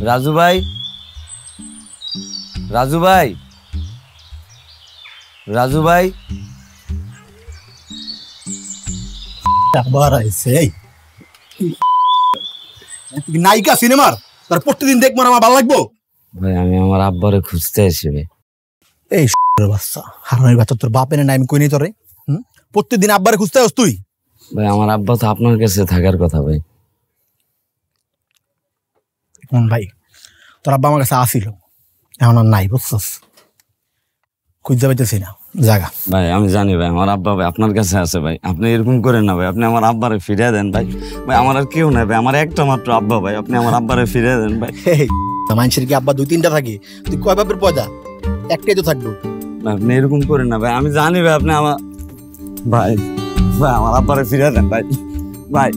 রাজু ভাই, রাজু ভাই, রাজু ভাই। নায়িকা সিনেমার তার প্রতিদিন দেখবো আমার ভালো লাগবো ভাই। আমি আমার আব্বারে খুঁজতে আসবে। এই বাচ্চা হারানোর বাচ্চা, তোর বাপ এনে নাই আমি কই নি তোরে। প্রত্যেকদিন আব্বারে খুঁজতে আস তুই? ভাই আমার আব্বা তো আপনার কাছে থাকার কথা ভাই। ভাই তোর আব্বা আমার কাছে আসিল, এখন আর নাই, বুঝছস? খুঁজতে পাইতেছি না জায়গা। ভাই আমি জানি ভাই আমার আব্বা ভাই আপনার কাছে আছে ভাই। আপনি এরকম করেন না ভাই, আপনি আমার আব্বারে ফিরিয়ে দেন ভাই। ভাই আমার আর কেউ নাই ভাই, আমার একটা মাত্র আব্বা ভাই। আপনি আমার আব্বারে ফিরিয়ে দেন ভাই। মানুষের কি আব্বা দুই তিনটা থাকে? তুই কয় বাপের পয়দা? একটাই তো থাকবো। আপনি এরকম করেন না ভাই, আমি জানি ভাই আপনি আমার ভাই। ভাই আমার আব্বারে ফিরিয়ে দেন ভাই। ভাই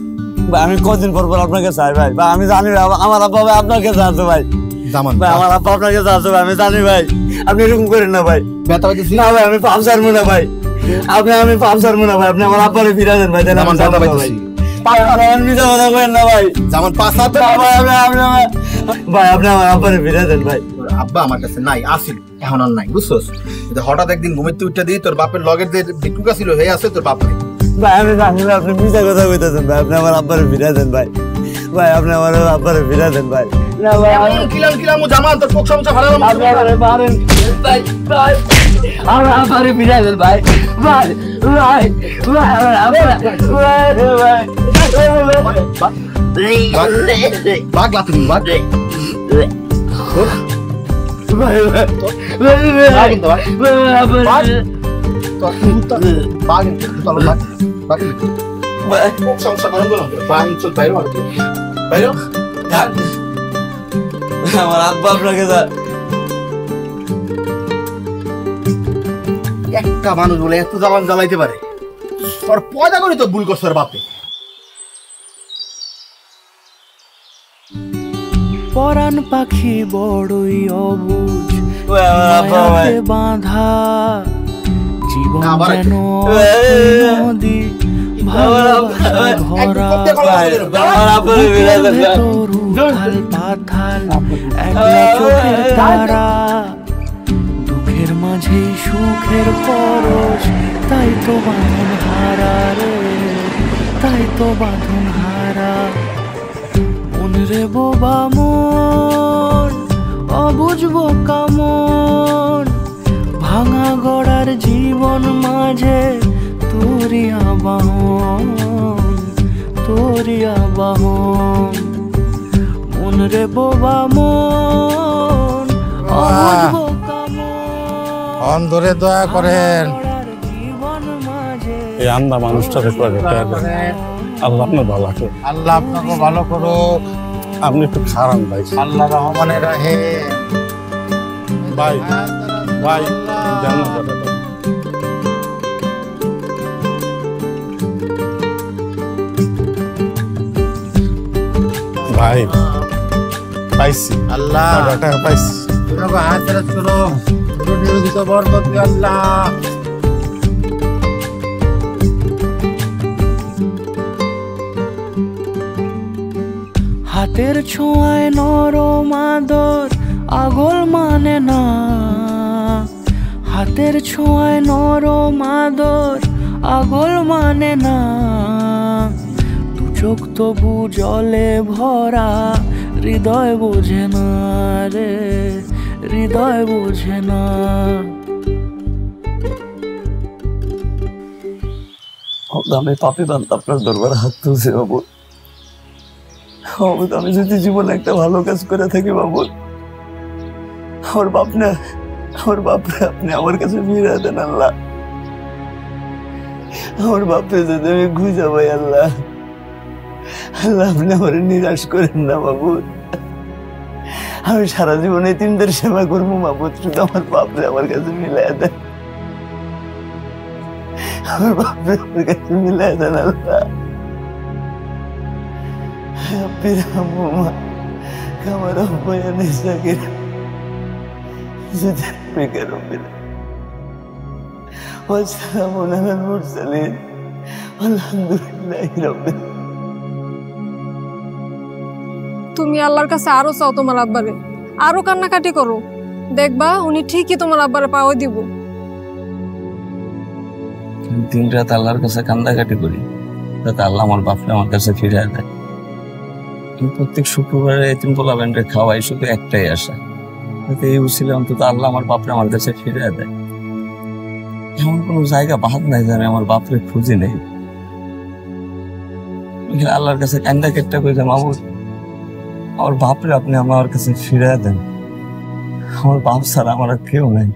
ভাই আমি কদিন পর পর আপনার কাছে ভাই। ভাই আমি জানি ভাই আমার আব্বা ভাই আপনার কাছে আছে ভাই। জামান ভাই আমার আব্বা আপনার কাছে আছে ভাই, আমি জানি ভাই। আপনি এরকম করেন না ভাই। ব্যথা পাইতেছি না ভাই, আমি পাপ ছাড়বো না ভাই। আমি পাপ ছাড়বো না ভাই। আপনি আমার আব্বারে ফিরিয়ে দেন ভাই। জামান ব্যথা পাইতেছি। মিথ্যা কথা করেন না ভাই। জামান পাঁচ হাত ভাই আপনি আমার আব্বারে ফিরিয়ে দেন ভাই। আব্বা আমার কাছে নাই, আসিল, এখন আর নাই, বুঝছস? হঠাৎ একদিন ঘুমিতে উঠতে দিই তোর বাপের লগের যে ভিক্ষুকা ছিল হে আছে, তোর বাপ নেই। ভাই আমি জানি ভাই আপনি মিথ্যা কথা কইতেছেন ভাই। আপনি আমার আব্বারে ফিরিয়ে দেন ভাই। ভাই আপনি আমার আব্বারে ফিরিয়ে দেন ভাই। না ভাই কিলাম জামান তোর পোকসা মোছা ভাড়ালাম। আপনি আমারে পারেন ভাই। ভাই আমার আব্বারে ফিরিয়ে দেন ভাই। ভাই ভাই ভাই আমার আব্বারে ভাই। বাগলা তুমি বাগ। ভাই আমার আব্বা আপনাকে একটা মানুষ বলে এত জ্বালান জ্বালাইতে পারে? তোর পয়দা করে তো ভুল করছে বাপে। পরাণ পাখি বড়ই অবুঝ বাঁধা, জীবন যেন নদী ভালোবাসা ভরা, উথাল পাথাল একলা চোখের তারা, দুঃখের মাঝে সুখের পরশ, তাই তো বাঁধন হারা রে, তাই তো বাঁধন হারা। মন রে বোবা মন, অবুঝবো কামন, ভাঙা গড়ার জীবন মাঝে তোরি আবাহন, তোরি আবাহন। মন রে বোবা মন, অবুঝবো কামন, অন্ধরে দয়া করেন। জীবন মাঝে এই আন্দা মানুষটাকে আল্লাহ আপনার ভালো রাখে। আল্লাহ আপনাকে ভালো করো। আপনি একটু খারাপ ভাই। আল্লাহ রহমানের রাহে ভাই। ভাই ভাই পাইছি, আল্লাহ পাইছি। হাত করো, নিয়োজিত বরকত আল্লাহ। হাতের ছোঁয়ায় নরম আদর আগল মানে না, হাতের ছোঁয়ায় নরম আদর আগল মানে না, দু চোখ তবু জলে ভরা, হৃদয় বোঝে না রে, হৃদয় বোঝে না। আমি পাপি বান্ধব আপনার দরবারে হাত তুলছি বাবু। আমি যদি জীবনে একটা ভালো কাজ করে থাকি বাবু, আমার বাপনে আপনি আমার কাছে ফিরে দেন আল্লাহ। আমার বাপে যদি আমি খুঁজে পাই আল্লাহ, আল্লাহ আপনি আমার নিরাশ করেন না বাবু। আমি সারা জীবনে তিনদের সেবা করবো বাবু, শুধু আমার বাপরে আমার কাছে মিলাই দেন, আমার বাপরে আমার কাছে মিলাই দেন আল্লাহ। আমার আব্বায়া নিসাকের জিদাকে রব্বিনা ওয়া সালামুন আলাল মুরসালিন আলহামদুলিল্লাহি রাব্বিল তুমি আল্লাহর কাছে আরো চাও তোমার আব্বারে, আরো কান্নাকাটি করো, দেখবা উনি ঠিকই তোমার আব্বারে পাওয়া দিব। দিন রাত আল্লাহর কাছে কান্দাকাটি করি যাতে আল্লাহ আমার বাপরে আমার কাছে ফিরে দেয়। আমি প্রত্যেক শুক্রবারে এতিম পোলাবেনরে খাওয়াই, শুধু একটাই আশা, যাতে এই উচিলে অন্তত আল্লাহ আমার বাপরে আমার কাছে ফিরে দেয়। এমন কোনো জায়গা বাদ নাই যে আমি আমার বাপরে খুঁজে নেই। আল্লাহর কাছে কান্দা কেটটা করে মাবুদ, আমার বাপরে আপনি আমার কাছে ফিরে দেন। আমার বাপ ছাড়া আমার আর কেউ নাই।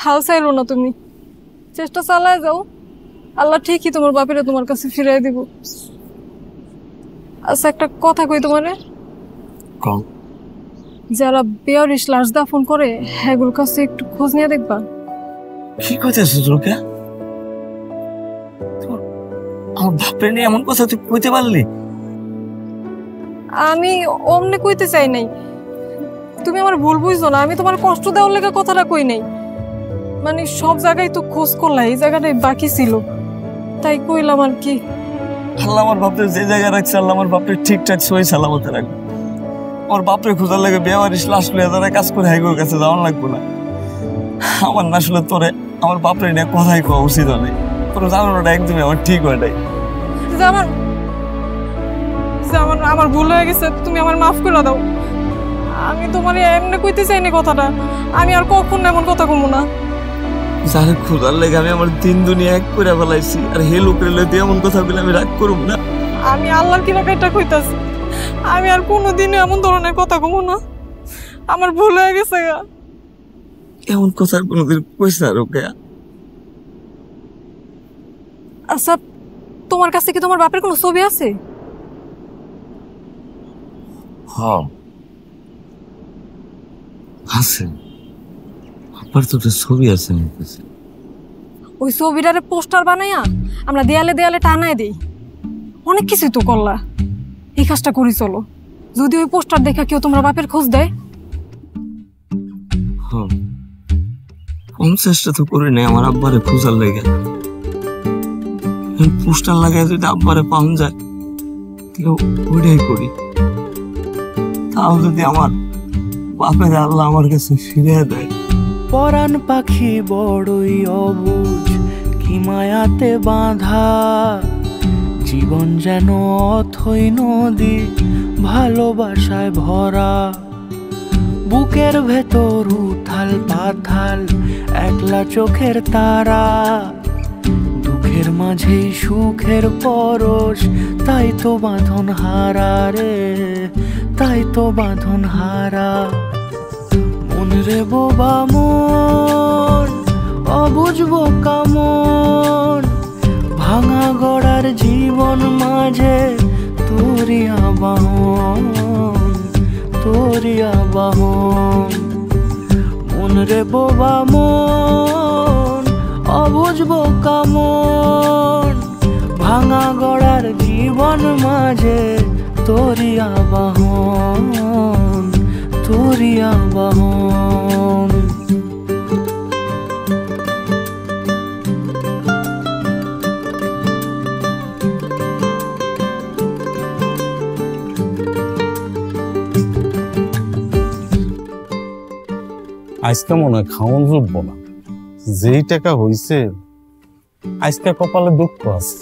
হাল চাইলো না, তুমি চেষ্টা চালায় যাও, আল্লাহ ঠিকই তোমার বাপেরে তোমার কাছে ফিরিয়ে দিব। আচ্ছা, একটা কথা কই তোমারে, যারা বেয়ারিশ লাশ দাফন করে হ্যাগুলোর কাছে একটু খোঁজ নিয়ে দেখবা। কি কইতেছিস রোকে? আমার বাপরে নিয়ে এমন কথা তুই কইতে পারলি? আমি অমনে কইতে চাই নাই, তুমি আমার ভুল বুঝছো না। আমি তোমার কষ্ট দেওয়ার লেগে কথাটা কই নাই, মানে সব জায়গায় তো খোঁজ করলা, এই জায়গাটাই বাকি ছিল তাই কইলাম আর কি। আল্লাহ আমার বাপরে যে জায়গায় রাখছে, আল্লাহ আমার বাপরে ঠিকঠাক সই সালামতে রাখবে। আমার বাপরে খোঁজার লাগে বেয়ারিশ লাশ লইয়া যারা কাজ করে হাইগোর কাছে যাওয়ার লাগবো না। আমার না আসলে তোরে আমার বাপরে নিয়ে কথাই কোয়া উচিত নেই, তোর জানানোটা একদমই আমার ঠিক হয় নাই। আমার ভুল হয়ে গেছে, তুমি আমার মাফ করে দাও। আমি তোমার এমনি কইতে চাইনি কথাটা, আমি আর কখন এমন কথা কমু না। যারা খোঁজার লেগে আমি আমার দিন দুনিয়া এক করে ফেলাইছি, আর হে লোকের লইতে এমন কথা বলে আমি রাগ করব না। আমি আল্লাহর কি রাখাইটা কইতাছি, আমি আর কোনোদিনও এমন ধরনের কথা কমু না, আমার ভুল হয়ে গেছে। এমন কথা কোনোদিন কইছ না রোকে। আচ্ছা, তোমার কাছে কি তোমার বাপের কোনো ছবি আছে? হ্যাঁ আছে, আবার তো ছবি আছে আমার কাছে। ওই ছবিটারে পোস্টার বানাইয়া আমরা দেয়ালে দেয়ালে টানায় দেই, অনেক কিছুই তো করলা। এই কাজটা করি চলো, যদি ওই পোস্টার দেখা কেউ তোমার বাপের খোঁজ দেয়। হ্যাঁ, কোন চেষ্টা তো করি নাই আমার আব্বারে খোঁজার লেগে। পোস্টার লাগাই যদি আব্বারে পাওয়া যায় তাহলে ওইটাই করি। তাও যদি আমার বাপের আল্লাহ আমার কাছে ফিরে দেয়। পরাণ পাখি বড়ই অবুঝ, কি মায়াতে বাঁধা, জীবন যেন অথই নদী ভালোবাসায় ভরা। বুকের ভেতর উথাল পাথাল একলা চোখের তারা, দুঃখের মাঝেই সুখের পরশ, তাই তো বাঁধন হারা রে, তাই তো বাঁধন হারা। মন রে বোবা মন, অবুঝবো কামন, ভাঙা গড়ার জীবন মাঝে তোরি আবাহন, তোরি আবাহন। মন রে বোবা মন, অবুঝবো কামন, ভাঙা গড়ার জীবন মাঝে তোরি আবাহন, তোরি আবাহন। আজকে মনে হয় খাওয়ান জুটবো না, যেই টাকা হইছে আজকে কপালে দুঃখ আছে।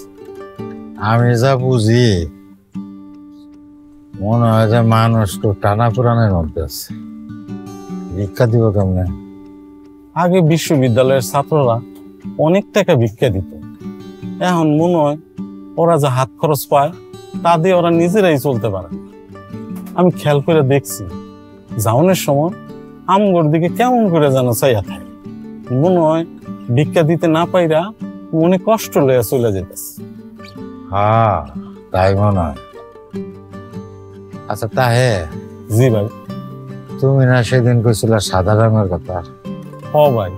আমি যা বুঝি মনে হয় যে মানুষ তো টানা পুরানের মধ্যে আছে। ভিক্ষা দিব কেমনে? আগে বিশ্ববিদ্যালয়ের ছাত্ররা অনেক টাকা ভিক্ষা দিত, এখন মনে হয় ওরা যা হাত খরচ পায় তা দিয়ে ওরা নিজেরাই চলতে পারে। আমি খেয়াল করে দেখছি যাওনের সময় আমগোর দিকে কেমন করে যেন চাইয়া থাকে, মনে হয় ভিক্ষা দিতে না পাইরা মনে কষ্ট লইয়া চলে যেতেছে। হ্যাঁ, তাই মনে হয়। আচ্ছা তাহে, জি ভাই। তুমি না সেদিন কইছিলা সাদা রঙের কথা? হ ভাই।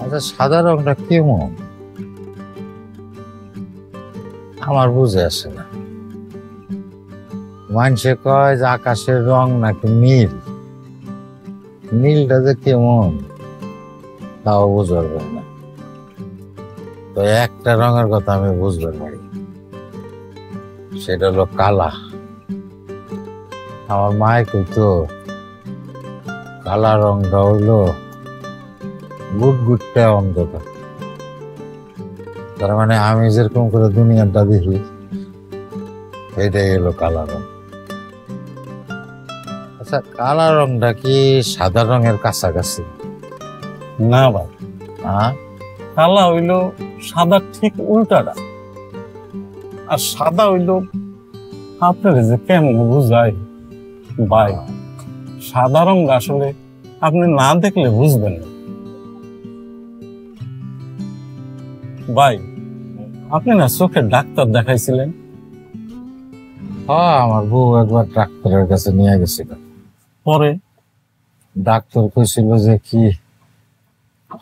আচ্ছা, সাদা রংটা কেমন আমার বুঝে আসে না। মানুষে কয় যে আকাশের রং নাকি নীল, নীলটা যে কেমন তাও বুঝবার পারি না। তো একটা রঙের কথা আমি বুঝবার পারি, সেটা হলো কালা। আমার মায় কইতো কালা রংটা হইলো গুটগুটটা অন্ধকার। তার মানে আমি যেরকম করে দুনিয়াটা দেখি এটাই হলো কালা রং। আচ্ছা, কালা রংটা কি সাদা রঙের কাছাকাছি? না ভাই, হ্যাঁ, কালা হইলো সাদা ঠিক উল্টাটা। আর সাদা হইলো আপনার যে কেমন বুঝাই ভাই, সাদা রং আসলে আপনি না দেখলে বুঝবেন না। ভাই, আপনি না চোখের ডাক্তার দেখাইছিলেন? হ্যাঁ, আমার বউ একবার ডাক্তারের কাছে নিয়ে গেছিল। পরে ডাক্তার কইছিল যে কি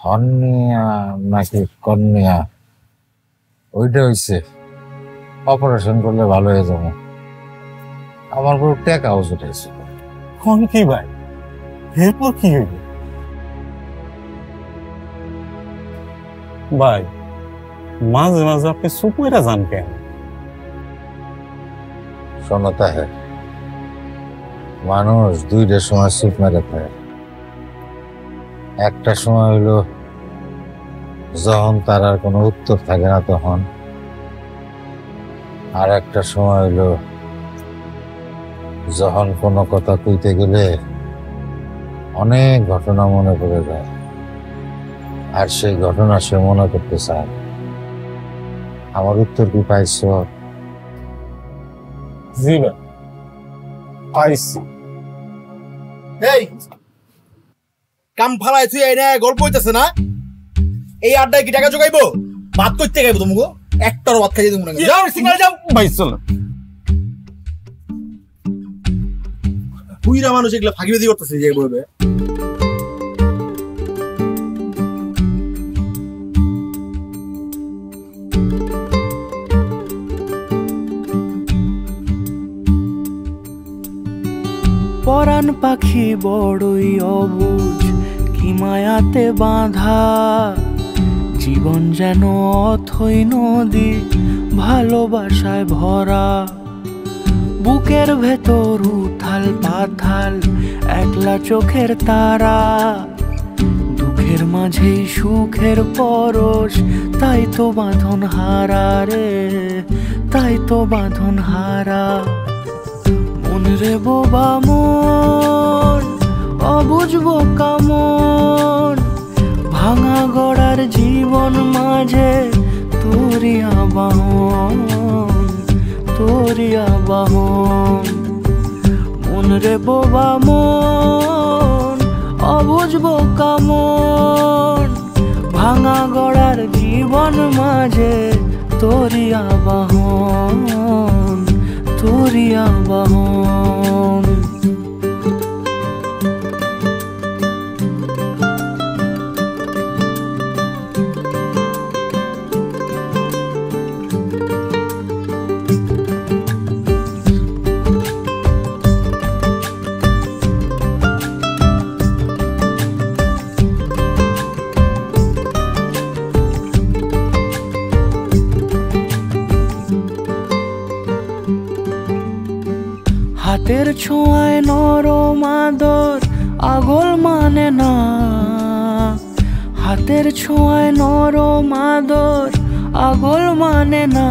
হর্নিয়া নাকি কর্নিয়া, ওইটা হইছে, অপারেশন করলে ভালো হয়ে যাবো। আমার বউ টেকাও জুটেছিল। কোন কি ভাই, এরপর কি হইল? ভাই, মাঝে মাঝে আপনি চুপ মেরা যান কেন? শোনতা হ্যাঁ, মানুষ দুইটার সময় চুপ মেরে থাকে। একটা সময় হইলো যখন তার আর কোনো উত্তর থাকে না তখন, আর একটা সময় হইলো যখন কোনো কথা কইতে গেলে অনেক ঘটনা মনে পড়ে যায়, আর সেই ঘটনা সে মনে করতে চায়। আমার উত্তর কি পাইছ? জি ভাই, পাইছি। এই কাম ফালাই তুই এই না গল্প হইতেছে না? এই আড্ডায় কি টাকা জোগাইবো? ভাত করতে গাইবো তোমাকে? একটারও ভাত খাইয়ে দেবো না। যাও সিঙ্গাল যাও। ভাই চলো। পুইরা মানুষ এগুলো ফাঁকিবাজি করতেছে যে বলবে। পরাণ পাখি বড়ই অবুঝ, কি মায়াতে বাঁধা, জীবন যেন অথই নদী, ভালোবাসায় ভরা। বুকের ভেতর উথাল পাথাল, একলা চোখের তারা, দুঃখের মাঝেই সুখের পরশ, তাই তো বাঁধন হারা রে, তাই তো বাঁধন হারা। মন রে বোবা মন, অবুঝবো কামন, ভাঙা গড়ার জীবন মাঝে তোরি আবাহন, তোরি আবাহন। মন রে বোবা মন, অবুঝবো কামন, ভাঙা গড়ার জীবন মাঝে তোরি আবাহন, তোরি আবাহন। হাতের ছোঁয়ায় নরম আদর আগল মানে না, হাতের ছোঁয়ায় নরম আদর আগল মানে না।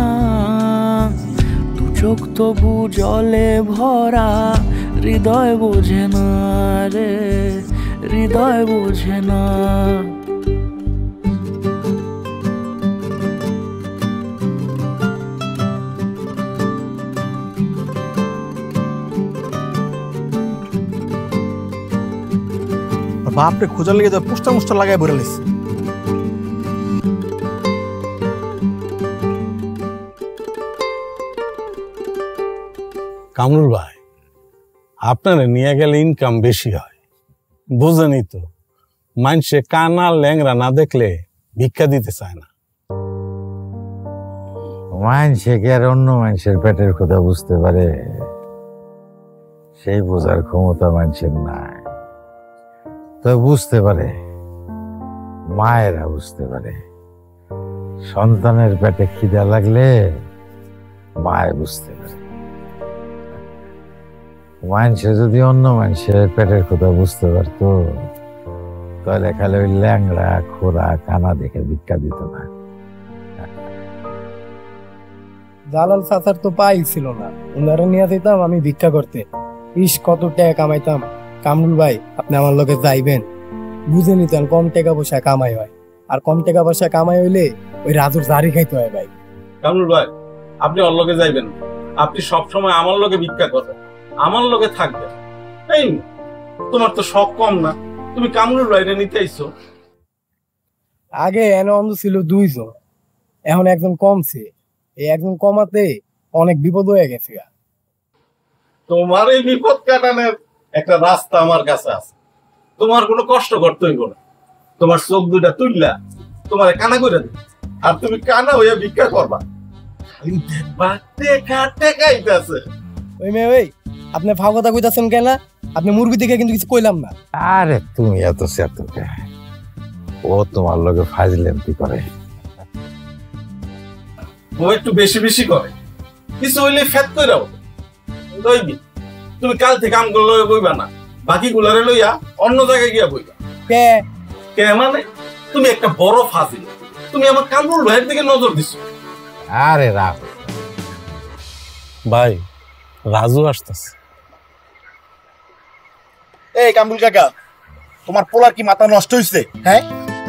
দু চোখ তবু জলে ভরা, হৃদয় বোঝে না রে, হৃদয় বোঝে না। বাপরে খোঁজার লেগে যা পোস্টার মোস্টার লাগাই বলে লিস। কামরুল ভাই, আপনারা নিয়ে গেলে ইনকাম বেশি হয়, বোঝেনই তো। মানুষে কানা ল্যাংরা না দেখলে ভিক্ষা দিতে চায় না। মানুষে কি আর অন্য মানুষের পেটের কথা বুঝতে পারে? সেই বোঝার ক্ষমতা মানুষের নাই। তো বুঝতে পারে, মায়েরা বুঝতে পারে। সন্তানের পেটে খিদা লাগলে মায় বুঝতে পারে। মানুষে যদি অন্য মানুষের পেটের কথা বুঝতে পারতো তাহলে খালি ওই ল্যাংড়া খোরা কানা দেখে ভিক্ষা দিত না। জালাল চাচার তো পাই ছিল না, ওনারা নিয়ে যেতাম আমি ভিক্ষা করতে। ইস কত টাকা কামাইতাম। কামরুল ভাই আপনি আমার লোকে যাইবেন, বুঝে নিতেন কম টাকা পয়সা কামাই হয়, আর কম টাকা পয়সা কামাই হইলে ওই রাজুর জারি খাইতে হয় ভাই। কামরুল ভাই আপনি ওর লগে যাইবেন, আপনি সবসময় আমার লগে ভিক্ষা করেন, আমার লগে থাকবেন। এই তোমার তো শখ কম না, তুমি কামরুল ভাইরে নিতে আইছো। আগে এনে অন্ধ ছিল 2 জন, এখন একজন কমছে। এই একজন কমাতে অনেক বিপদ হয়ে গেছে। তোমার এই বিপদ কাটানোর একটা রাস্তা আমার কাছে আছে। তোমার কোনো কষ্ট করতে হইব না, তোমার চোখ দুটা তুললা তোমার কানা করে দিবে, আর তুমি কানা হইয়া ভিক্ষা করবা। ওই মেয়ে ওই আপনি ফাও কথা কইতাছেন কেন? আপনি মুরগি দিকে কিন্তু কিছু কইলাম না। আরে তুমি এত সেতুকে, ও তোমার লগে ফাজলেমতি করে। ও একটু বেশি বেশি করে, কিছু হইলে ফেট কইরাও লইবি। তুমি কাল থেকে আমগুলো লইয়া বইবা না, বাকি গুলারে লইয়া অন্য জায়গায় গিয়া বইবা। কে কে মানে? তুমি একটা বড় ফাজিল, তুমি আমার কামরুল ভাইয়ের দিকে নজর দিছো। আরে রাখ ভাই, রাজু আসতেছে। এই কামরুল কাকা, তোমার পোলার কি মাথা নষ্ট হইছে? হ্যাঁ,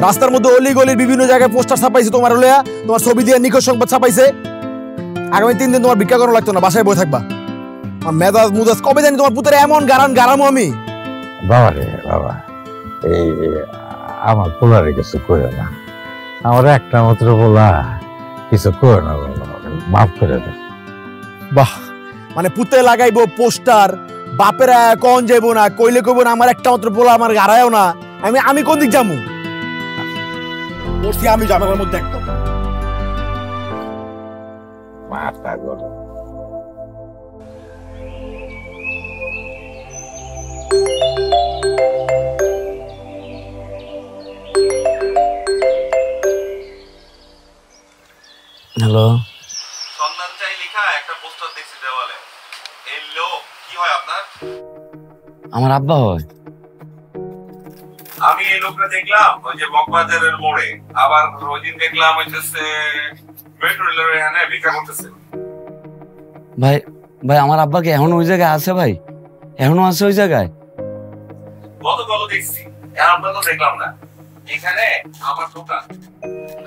রাস্তার মধ্যে অলি গলির বিভিন্ন জায়গায় পোস্টার ছাপাইছে তোমার লইয়া, তোমার ছবি দিয়ে নিখোঁজ সংবাদ ছাপাইছে। আগামী 3 দিন তোমার ভিক্ষা করা লাগতো না, বাসায় বসে থাকবা। মেজাজ মুজাজ কবে জানি তোমার পুত্রের এমন গারামো আমি। বাবা রে বাবা, এই আমার পোলারে কিছু করে না, আমার একটা মাত্র পোলা, কিছু করে না বাবা, মাফ করে দে। বাহ, মানে পুত্রে লাগাইবো পোস্টার, বাপেরা কোন যাইবো না, কইলে কইবো না আমার একটা মাত্র পোলা আমার গারায়ও না। আমি কোন দিক যাবো? বলছি আমি জানালার মধ্যে একদম মাথা গরম। হ্যালো, সন্ধান চাই লেখা একটা পোস্টার দেখছি দেওয়ালে। এই লোক কি হয় আপনার? আমার আব্বা হয়। আমি এই লোকটা দেখলাম ওই যে মগবাজারের মোড়ে, আবার ওই দিন দেখলাম হইতেছে মেট্রো রেলের এখানে ভিক্ষা করতেছে। ভাই ভাই আমার আব্বাকে এখনো ওই জায়গায় আছে ভাই, এখনো আছে ওই জায়গায়। গতকালও দেখছি, আপনার তো দেখলাম না। এখানে আমার দোকান,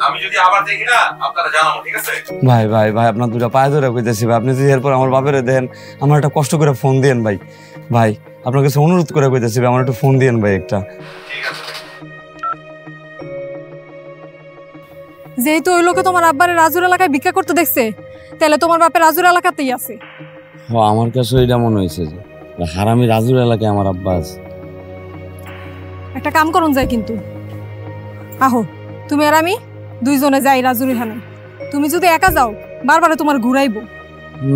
আমি যদি আবার দেখি না আপনারা জানাবো, ঠিক আছে? ভাই ভাই ভাই আপনার দুটা পায়ে ধরে কইতেছি ভাই, আপনি যদি এরপর আমার বাপেরে দেন, আমার একটা কষ্ট করে ফোন দিয়েন ভাই। ভাই আপনার কাছে অনুরোধ করে কইতেছি ভাই, আমার একটু ফোন দিয়েন ভাই একটা। ঠিক আছে। যেহেতু ওই লোকে তোমার আব্বারে রাজুর এলাকায় ভিক্ষা করতে দেখছে, তাহলে তোমার বাপের রাজুর এলাকাতেই আছে। আমার কাছে এটা মনে হয়েছে যে হারামি রাজুর এলাকায় আমার আব্বা আছে। একটা কাম করুন যায় কিন্তু, আহো তুমি আর আমি 2 জনে যাই রাজুর এখানে। তুমি যদি একা যাও বারবারে তোমার ঘুরাইবো।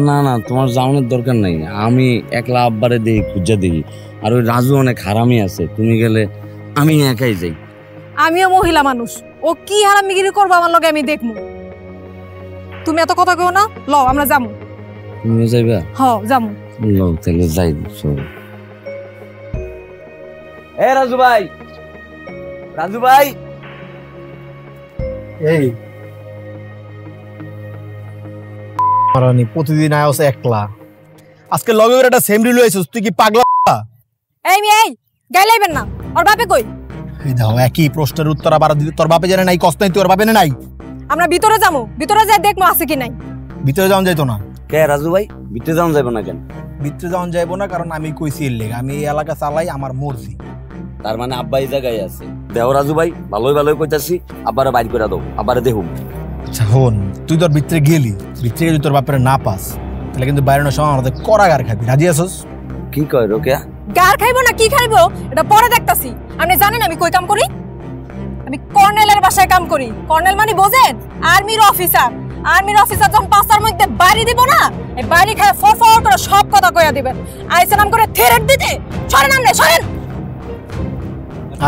না না, তোমার যাওয়ানোর দরকার নাই, আমি একলা আব্বারে দেখি, খুঁজা দেখি। আর ওই রাজু অনেক হারামি আছে, তুমি গেলে আমি একাই যাই। আমিও মহিলা মানুষ, ও কি হারামিগিরি করবো আমার লগে আমি দেখবো। তুমি এত কথা কও না, লও আমরা যামু। তুমিও যাইবা? হ যামু। লও তাহলে যাই। এ রাজু ভাই, রাজু ভাই। এই মারানি প্রতিদিন আয়স একলা, আজকে লগে করে একটা সেমরি লইছিস, তুই কি পাগলা? এই মি এই গাইলাইবেন না, ওর বাপে কই? এই দাও একই প্রশ্নের উত্তর আবার দিতে, তোর বাপে জানে নাই, কষ্ট নাই তোর বাপে নাই। আমরা ভিতরে যামু, ভিতরে যাই দেখবো আছে কি নাই। ভিতরে যাওয়া যাইতো না। কে রাজু ভাই, ভিতরে যাওয়া যাবে না কেন? ভিতরে যাওয়া যাইবো না কারণ আমি কইছি এর লেগে, আমি এই এলাকা চালাই, আমার মর্জি। তার মানে আব্বা এই জায়গায় আছে। দেও রাজু ভাই, ভালোই ভালোই কইতাছি, আব্বারে বাইর করে দাও, আব্বারে দেখুন। আচ্ছা হন, তুই তোর ভিতরে গেলি, ভিতরে যদি তোর বাপের না পাস তাহলে কিন্তু বাইরের সময় আমাদের করাগার খাবি, রাজি আছস? কি কয় রোকেয়া? গার খাইবো না কি খাইবো এটা পরে দেখতাছি। আপনি জানেন আমি কই কাম করি? আমি কর্নেলের বাসায় কাম করি। কর্নেল মানে বোঝেন? আর্মির অফিসার। আর্মির অফিসার যখন 5টার মধ্যে বাড়ি দিব না, এই বাড়ি খায় ফরফর করে সব কথা কইয়া দিবেন। আইছে নাম করে থ্রেট দিতে, সরেন আমনে সরেন।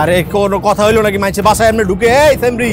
আরে কোন কথা হইলো নাকি মাইছে বাসায় এমনি ঢুকে? এই সেমরি,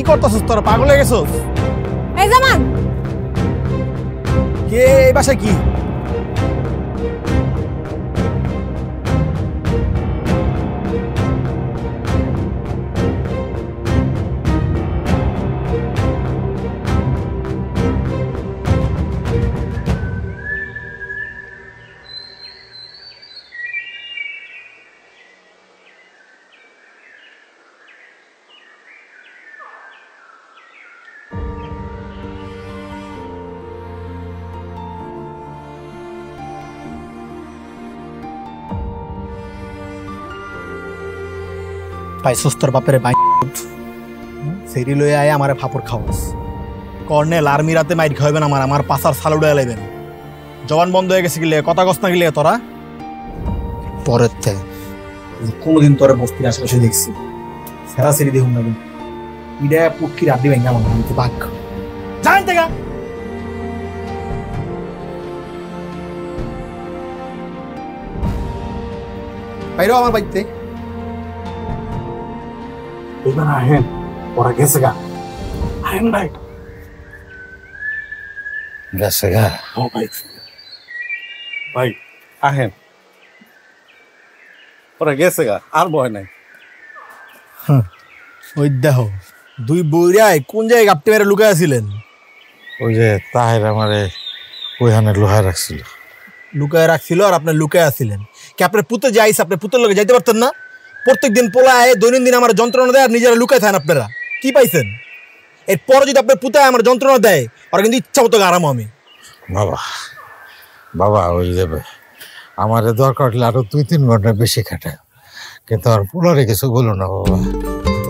করতেছস তোরা? পাগল হয়ে গেছস? এই জামান, কে এই বাসায় কি? পাইছস তোর বাপের বাই সেরি লয়ে আয় আমারে ফাপড় খাওয়াস। কর্নেল আর্মি রাতে মাইর খাওয়াবেন আমার পাশার সাল উড়ে লাইবেন। জবান বন্ধ হয়ে গেছে গিলে, কথা কস না গিলে তোরা। পরের থেকে কোনোদিন তোরা বস্তির আশেপাশে দেখছি সেরা সেরি দেখুন না, কিন্তু ইডা পুটকির আড্ডি ভেঙে আমার তো বাঘ জান থেকে বাইরেও আমার বাড়িতে আহেন, ওরা গেছে গা। আহেন ভাই। গেছে গা। ও ভাই, ভাই আহেন, ওরা গেছে গা, আর ভয় নাই। ওই দেখো দুই বইরাই কোন জায়গায় গাপটে মেরে লুকায় আছিলেন? ওই যে তাহের আমারে ওইখানে লোহায় রাখছিল। লুকায় রাখছিল আর আপনি লুকায় আছিলেন কি? আপনার পুতে যাইছে, আপনার পুতের লোকে যাইতে পারতেন না? প্রত্যেকদিন পোলায় দৈনন্দিন আমার যন্ত্রণা দেয় আর নিজেরা লুকায় থাকেন। আপনারা কি পাইছেন? এরপরে যদি আপনার পুতায় আমার যন্ত্রণা দেয় আর কিন্তু ইচ্ছা মতো আরাম আমি। বাবা বাবা ওই যাবে আমারে দরকার হলে আরো 2-3 ঘন্টা বেশি খাটায়, কিন্তু আর পুলারে কিছু বলো না বাবা।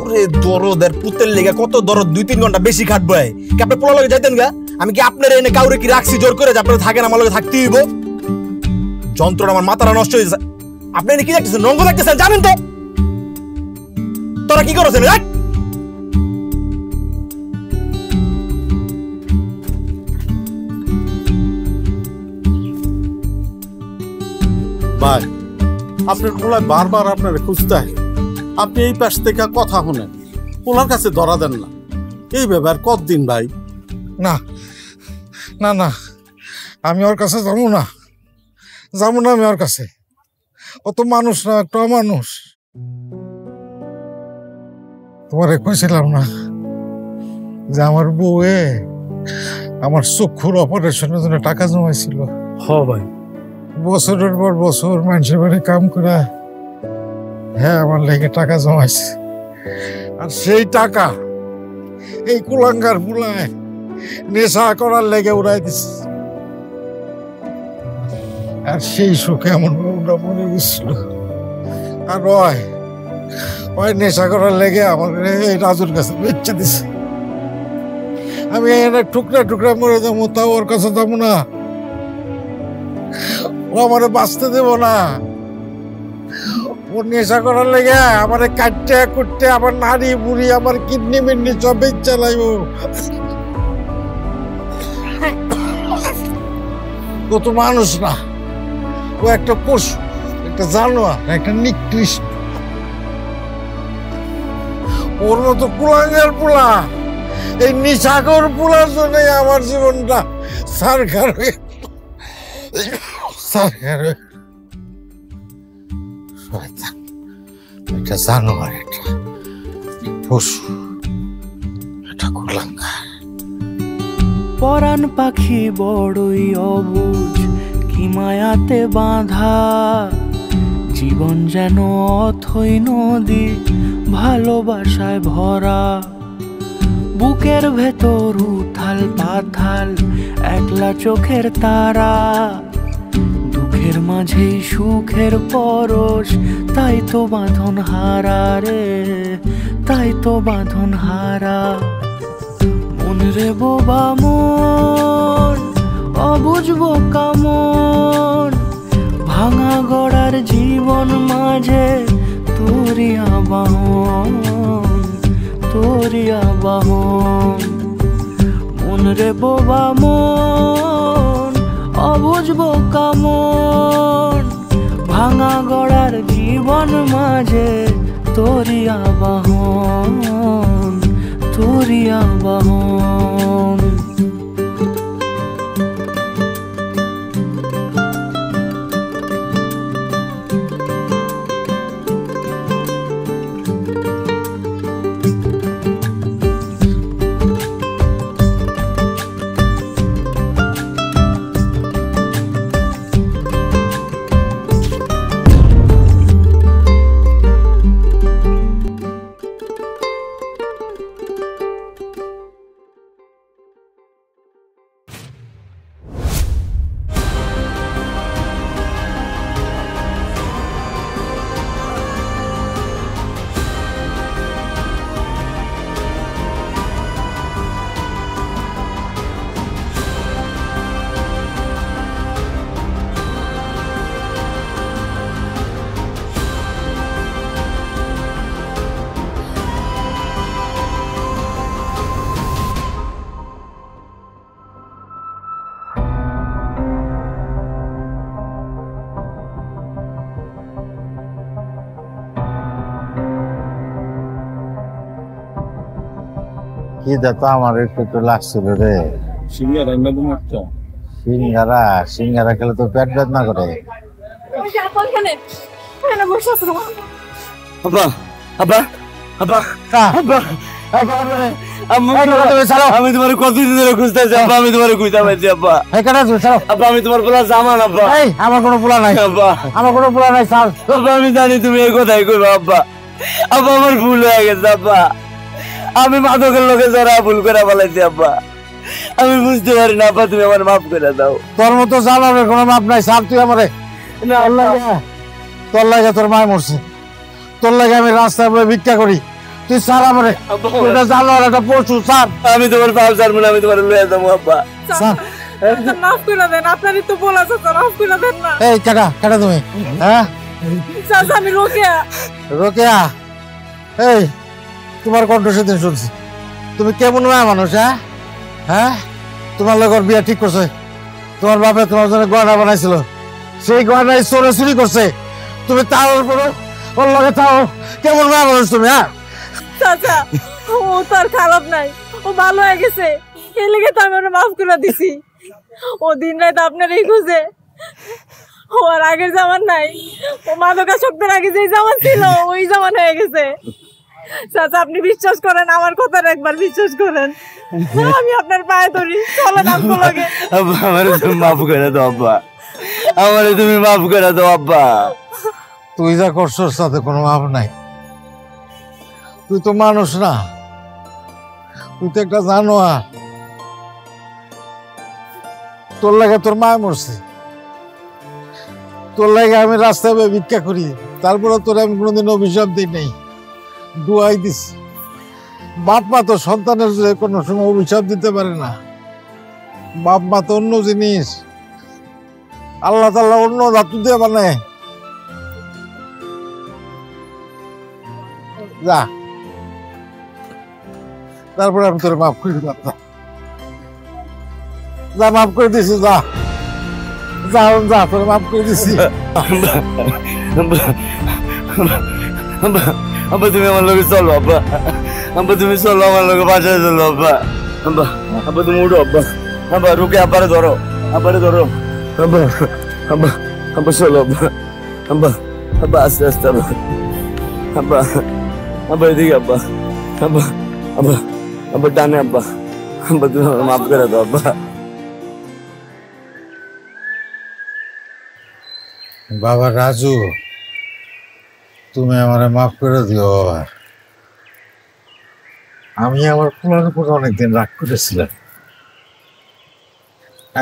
ওরে দরদের পুতের লেগে কত দরদ 2-3 ঘন্টা বেশি খাটবো। কি আপনার পোলা লগে যাইতেন গা? আমি কি আপনার এনে কাউরে কি রাখছি জোর করে যে আপনারা থাকেন আমার লগে থাকতেই হইব? যন্ত্রণা আমার মাথাটা নষ্ট হয়ে যাচ্ছে। আপনি কি দেখতেছেন? রঙ্গ দেখতেছেন? জানেন তো তোরা কি করেছেন? ভাই আপনার পোলায় বারবার আপনার খুঁজতে হয়, আপনি এই পাশ থেকে কথা শুনেন, পোলার কাছে ধরা দেন না। এই ব্যাপার কতদিন ভাই? না না না, আমি ওর কাছে যাবো না, যাবো না আমি ওর কাছে। ও তো মানুষ না, একটা মানুষ। তোমারে কইছিলাম না যে আমার বউয়ে আমার চক্ষুর অপারেশনের জন্য টাকা জমাইছিল? হ ভাই, বছরের পর বছর মানুষের বাড়ি কাম করে হ্যাঁ আমার লেগে টাকা জমাইছে, আর সেই টাকা এই কুলাঙ্গার পুলায় নেশা করার লেগে উড়াই দিছে। আর সেই সুখে আমার বউটা মরে গেছিল। আর ওই নেশা করার লেগে আমার এই রাজুর কাছে বেচে দিছে। আমি এনে টুকরা টুকরা মরে যাবো, তাও ওর কাছে যাবো না। ও আমারে বাঁচতে দেব না। ও নেশা করার লেগে আমারে কাটতে কুটতে আমার নাড়ি বুড়ি আমার কিডনি মিডনি সব বেচে লাইব। ও তো মানুষ না, ও একটা পশু, একটা জানোয়ার, একটা নিকৃষ্ট। ওর মতো কুলাঙ্গার পোলা, এই নিশাকর পোলার জন্য আমার জীবনটা সারকার হয়ে একটা জানোয়ার, একটা পশু, একটা কুলাঙ্গার। পরাণ পাখি বড়ই অবুঝ, কি মায়াতে বাঁধা। জীবন যেন অথই নদী, ভালোবাসায় ভরা। বুকের ভেতর উথাল পাথাল, একলা চোখের তারা। দুঃখের মাঝেই সুখের পরশ, তাই তো বাঁধন হারা রে, তাই তো বাঁধন হারা। মন রে বোবা মন, অবুঝবো কামন। ভাঙা গড়ার জীবন মাঝে তোরি আবাহন, তোরি আবাহন। মন রে বোবা মন, অবুঝবো কামন। ভাঙা গড়ার জীবন মাঝে তোরি আবাহন, তোরিয়া বাহন। কি দেখো আমার একটু লাগছিল রে। সিঙ্গারা খেলে তো পেট বেদনা করে। আব্বা আব্বা আব্বা আব্বা আমি তোমার কতদিন ধরে খুঁজতেছি আব্বা, আমি তোমার খুঁজতে পারছি আব্বা। আব্বা আমি তোমার পোলা জামান আব্বা। আমার কোনো পোলা নাই আব্বা, আমার কোনো পোলা নাই স্যার। আব্বা আমি জানি তুমি এই কথাই কইবা আব্বা। আব্বা আমার ভুল হয়ে গেছে আব্বা, আমি মাদকের লোকে যারা ভুল করে ফেলাইছি আব্বা, আমি বুঝতে পারি না আব্বা, তুমি আমার মাফ করে দাও। তোর মতো জানার কোনো মাপ নাই স্যার। তুই আমারে তোর লাগে তোর মায় মরছে, তোর লাগে আমি রাস্তায় বলে ভিক্ষা করি, তুই স্যার আমারে জানার একটা পশু স্যার। আমি তোমার পাপ ছাড়বো না, আমি তোমার লয়ে যাবো আব্বা। মাফ করে দেন, আপনারই তো বলা চাচা, মাফ করে দেন না। এই কাকা কাকা তুমি, হ্যাঁ চাচা আমি রোকেয়া। রোকেয়া, এই তোমার কণ্ঠ সেদিন শুনছি, তুমি কেমন মায়া মানুষ? হ্যাঁ হ্যাঁ, তোমার লোক বিয়া ঠিক করছে, তোমার বাপে তোমার জন্য গয়না বানাইছিল, সেই গয়না চোরে চুরি করছে, তুমি তার উপরে ওর লগে তাও কেমন মায়া মানুষ তুমি? হ্যাঁ চাচা ও তো আর খারাপ নাই, ও ভালো হয়ে গেছে, এই লেগে তো আমি ওরা মাফ করে দিছি। ও দিন রাত আপনারই খুঁজে, ও আর আগের জামান নাই, ও মাদকাসক্তের আগে যেই জামান ছিল ওই জামান হয়ে গেছে। চাচা আপনি বিশ্বাস করেন, আমার কথাটা একবার বিশ্বাস করেন, আমি আপনার পায়ে ধরি, চলেন আমগো লগে। আব্বা আমারে তুমি মাফ করে দাও আব্বা, আমারে তুমি মাফ করে দাও আব্বা। তুই যা করছস তাতে কোনো মাপ নাই, তুই তো মানুষ না, তুই তো একটা জানোয়ার। তোর লাগে তোর মায় মরছে, তোর লাগে আমি রাস্তায় ভিক্ষা করি, তারপরে তোর আমি কোনোদিন অভিশাপ দিই নাই, দুয়াই দিছি। বাপ মা তো সন্তানের কোনো সময় অভিশাপ দিতে পারে না, বাপ মা তো অন্য জিনিস, আল্লাহ তাআলা অন্য ধাতু দিয়ে বানায়। যা, তারপরে আমি তোর মাফ করে দিলাম, যা মাফ করে দিছি, যা যা যা তোর মাফ করে দিছি। আব্বা তুমি আমার লোকে চলো আব্বা, আব্বা তুমি চলো আমার লোকে, বাসায় চলো আব্বা। আব্বা আব্বা তুমি উঠো আব্বা, আব্বা রুকে আব্বারে ধরো, আব্বারে ধরো আব্বা, আব্বা আব্বা চলো আব্বা, আব্বা আব্বা আস্তে আস্তে আব্বা, আব্বা আব্বা এদিকে আব্বা, আব্বা আব্বা আব্বা ডানে আব্বা, আব্বা তুমি আমার মাফ করে দাও আব্বা। বাবা রাজু, তুমি আমারে মাফ করে দিও বাবা। আমি আমার পুরানোর উপর অনেকদিন রাগ করেছিলাম,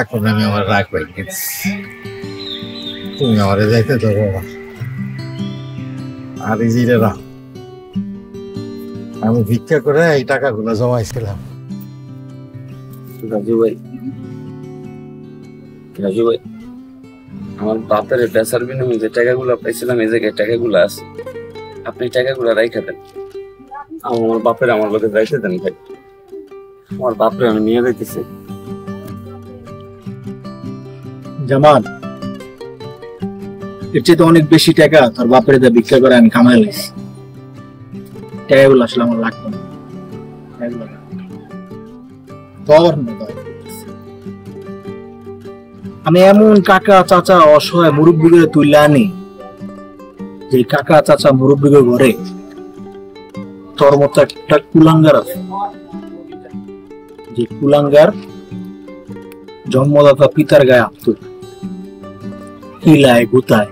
এখন আমি আমার রাগ ভেঙে গেছি, তুমি আমারে যাইতে দাও বাবা। আর এই যে রাখ, আমি ভিক্ষা করে এই টাকাগুলো জমাইছিলাম। রাজু ভাই, রাজু ভাই, আমার বাপের বেচার বিনিময়ে যে টাকাগুলো পাইছিলাম এই জায়গায় টাকাগুলো আছে, আপনি টাকাগুলো রাইখা দেন, আমার বাপের আমার লোকে রাইখে দেন ভাই, আমার বাপরে আমি নিয়ে যাইতেছি। জামান, এর চেয়ে তো অনেক বেশি টাকা তোর বাপের দা ভিক্ষা করে আমি কামাই লাইছি, টাকাগুলো আসলে আমার লাগবে না। দর না দর। আমি এমন কাকা চাচা অসহায় মুরব্বীদের তুলে আনি যে কাকা চাচা মুরব্বীদের ঘরে তোর মতো একটা কুলাঙ্গার আছে, যে কুলাঙ্গার জন্মদাতা পিতার গায়ে আত্ম কিলায় গুতায়।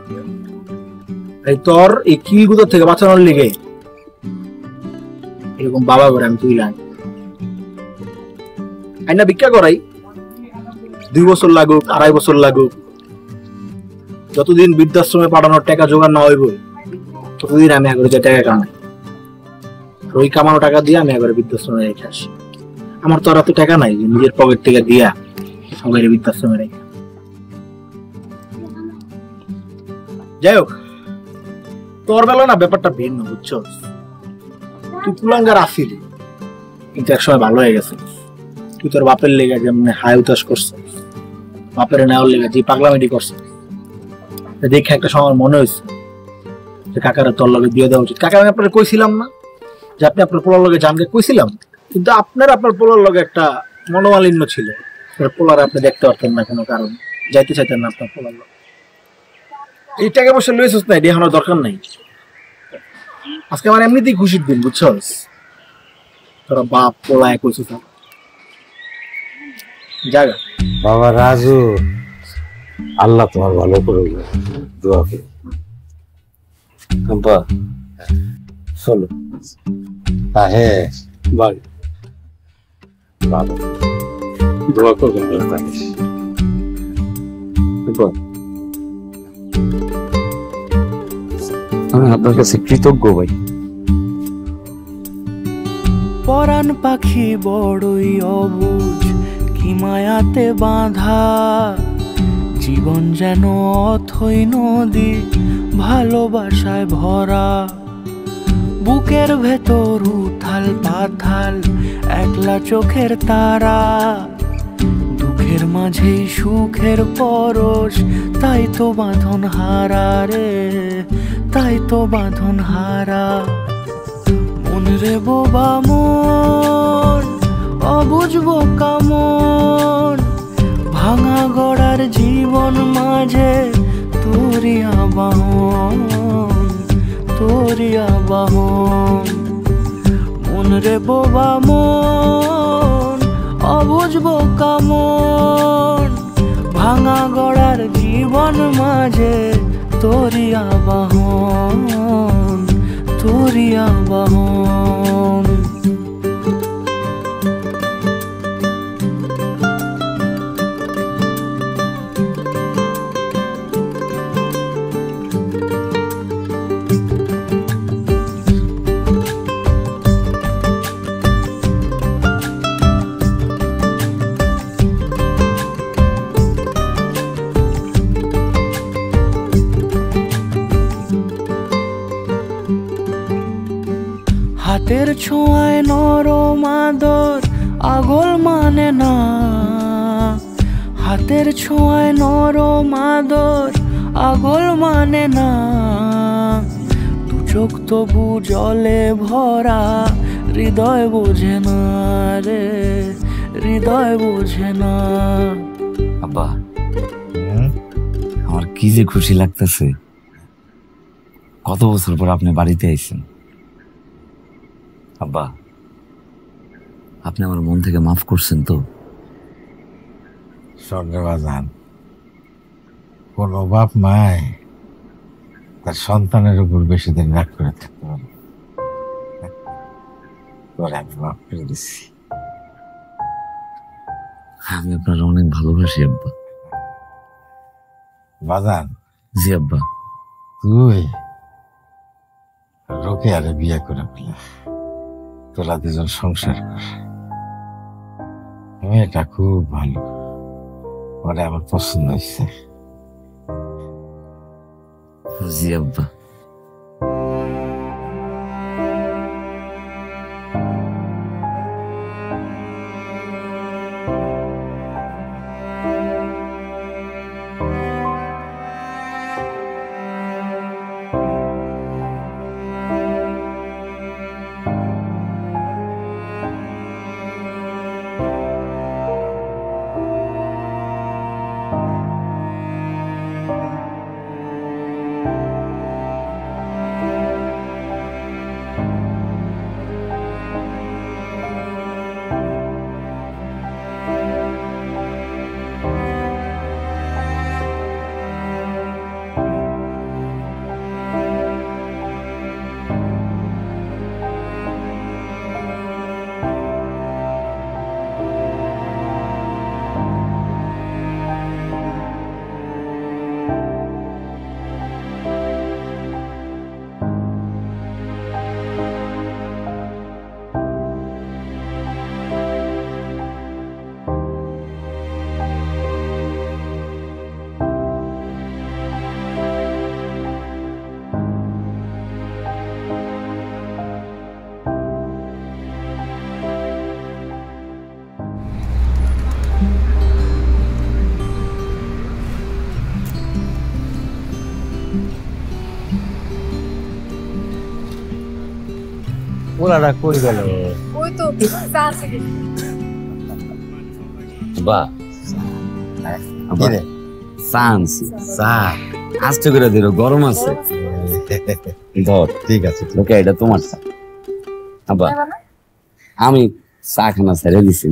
এই তোর এই কিল গুতা থেকে বাঁচানোর লিগে এরকম বাবা ঘরে আমি তুই আনি আইনা ভিক্ষা করাই। 2 বছর লাগুক 2.5 বছর লাগুক, যতদিন বৃদ্ধাশ্রমে পাঠানোর টাকা জোগাড় না হইব ততদিন আমি একবারে যে টাকা কামাই, ওই কামানো টাকা দিয়ে আমি একবারে বৃদ্ধাশ্রমে রেখে আসি। আমার তো আর এত টাকা নাই যে নিজের পকেট থেকে দিয়া সবাই বৃদ্ধাশ্রমে রেখে। যাই হোক, তোর বেলা না ব্যাপারটা ভিন্ন, বুঝছো? তুই কুলাঙ্গার আসিলি, কিন্তু একসময় ভালো হয়ে গেছে। তুই তোর বাপের লেগে যেমন হাই উতাস করছে, বাপের নেওয়ার লেগে যে পাগলামিটি করছে, দেখে একটা সময় মনে হয়েছে যে কাকারা তোর লগে দিয়ে দেওয়া উচিত। কাকা আমি আপনার কইছিলাম না যে আপনি আপনার পোলার লগে জানকে কইছিলাম, কিন্তু আপনার পোলার লগে একটা মনোমালিন্য ছিল, পোলার আপনি দেখতে পারতেন না, কোনো কারণ যাইতে চাইতেন না আপনার পোলার লগে। এই টাকা পয়সা লইছিস না, এটি আমার দরকার নাই। আজকে আমার এমনিতেই খুশির দিন, বুঝছস? তোরা বাপ পোলায় কইছিস জায়গা। বাবা রাজু, আল্লাহ তোমার ভালো করুক, দোয়া করি। আব্বা চলো। হ্যাঁ ভাই ভালো দোয়া করবেন। আব্বা আমি আপনার কাছে কৃতজ্ঞ ভাই। পরাণ পাখি বড়ই অবুঝ, কি মায়াতে বাঁধা, জীবন যেন অথই নদী ভালোবাসায় ভরা। বুকের ভেতর উথাল পাথাল একলা চোখের তারা, দুঃখের মাঝেই সুখের পরশ, তাই তো বাঁধন হারা রে, তাই তো বাঁধন হারা। মন রে বোবা মন, অবুঝবো কামন, ভাঙা গড়ার জীবন মাঝে তোরি আবাহন, তোরি আবাহন। মন রে বোবা মন, অবুঝবো কামন, ভাঙা গড়ার জীবন মাঝে তোরি আবাহন, তোরি আবাহন। হাতের ছোঁয়ায় নরম আদর আগল মানে না, হাতের ছোঁয়ায় নরম আদর আগল মানে না। দু চোখ তবু জলে ভরা, হৃদয় বোঝে না রে, হৃদয় বোঝে না। আব্বা আমার কি যে খুশি লাগতেছে, কত বছর পর আপনি বাড়িতে আইছেন। আব্বা আপনি আমার মন থেকে মাফ করছেন তো? স্বর্গবাজান, কোন বাপ মায় তার সন্তানের উপর বেশি দিন রাগ করে থাকতে পারে। তোর আমি মাফ করে দিচ্ছি। আমি আপনার অনেক ভালোবাসি আব্বা। বাজান, জি আব্বা। তুই রোকে আরে বিয়ে করে ফেলে, তোরা দুজন সংসার কর। মেয়েটা খুব ভালো, ওরা আমার পছন্দ হয়েছে। জি আব্বা। পোলাটা কই গেল? ওই তো চা আছে। বা চান্স চা আস্তে করে দিল, গরম আছে। ধর, ঠিক আছে ওকে, এটা তোমার চা। আব্বা আমি চা খানা ছেড়ে দিছি,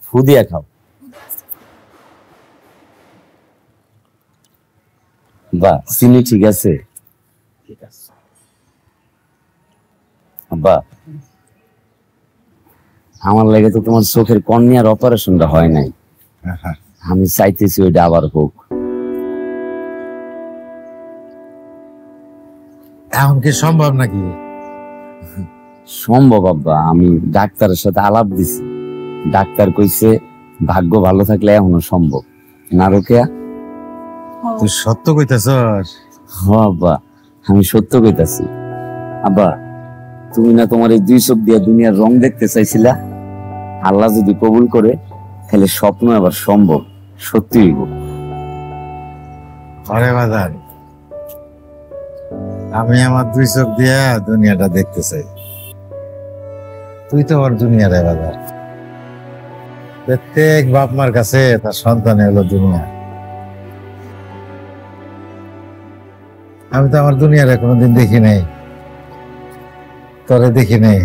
ফুদিয়া খাও। বা চিনি ঠিক আছে? আব্বা আমার লাগে তো তোমার চোখের কর্নিয়ার অপারেশনটা হয় নাই, আমি চাইতেছি ওইটা আবার হোক। এখন কি সম্ভব নাকি? সম্ভব আব্বা, আমি ডাক্তারের সাথে আলাপ দিছি, ডাক্তার কইছে ভাগ্য ভালো থাকলে এখনো সম্ভব। না রোকেয়া? তুই সত্য কইতাছস? হ্যাঁ আব্বা, আমি সত্য কইতাছি। আব্বা তুমি না তোমার এই 2 চোখ দিয়ে দুনিয়ার রং দেখতে চাইছিলা? আল্লাহ যদি কবুল করে তাহলে স্বপ্ন আবার সম্ভব, সত্যি হইব। আরে বাজার, আমি আমার 2 চোখ দিয়ে দুনিয়াটা দেখতে চাই। তুই তো আমার দুনিয়া রে বাজার। প্রত্যেক বাপ মার কাছে তার সন্তান হলো দুনিয়া। আমি তো আমার দুনিয়ারে কোনোদিন দেখি নাই, তোরে দেখি নাই,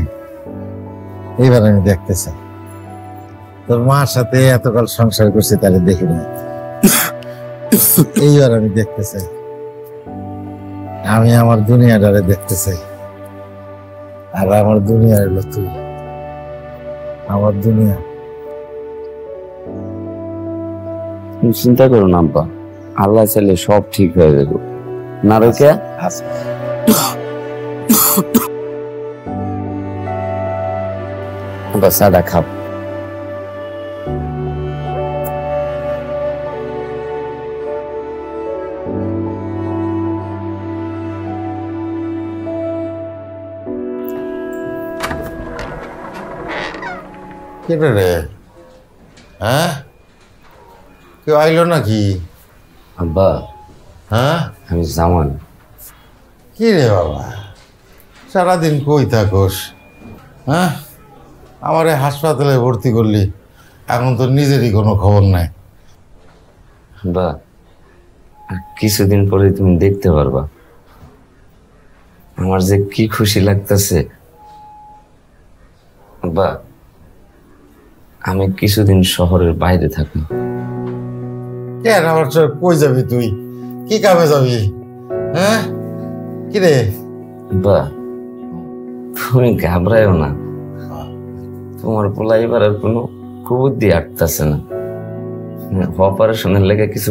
এইবার আমি দেখতে চাই। তোর মার সাথে এতকাল সংসার করছি, তারে দেখি নাই, এইবার আমি দেখতে চাই। আমি আমার দুনিয়াটারে দেখতে চাই, আর আমার দুনিয়া হলো তুই, আমার দুনিয়া। তুমি চিন্তা করো না আব্বা, আল্লাহ চাইলে সব ঠিক হয়ে যাবে। না রোকেয়া? আব্বা সাদা খাও। কেটে রে? হ্যাঁ, কেউ আইলো নাকি? আব্বা হ্যাঁ, আমি জামান। কি রে বাবা, সারাদিন কই থাকোস? হ্যাঁ, আমারে হাসপাতালে ভর্তি করলি, এখন তো নিজেরই কোনো খবর নাই। বা কিছুদিন পরে তুমি দেখতে পারবা আমার যে কি খুশি লাগতেছে। বা আমি কিছুদিন শহরের বাইরে থাকি। কেন আমার চোখ কই যাবি তুই? কি কামে যাবি? হ্যাঁ, কি রে? বা তুমি ঘাবড়াইও না, তোমার পোলা এবার আর কোনো কুবুদ্ধি আটতেছে না। অপারেশনের লেগে কিছু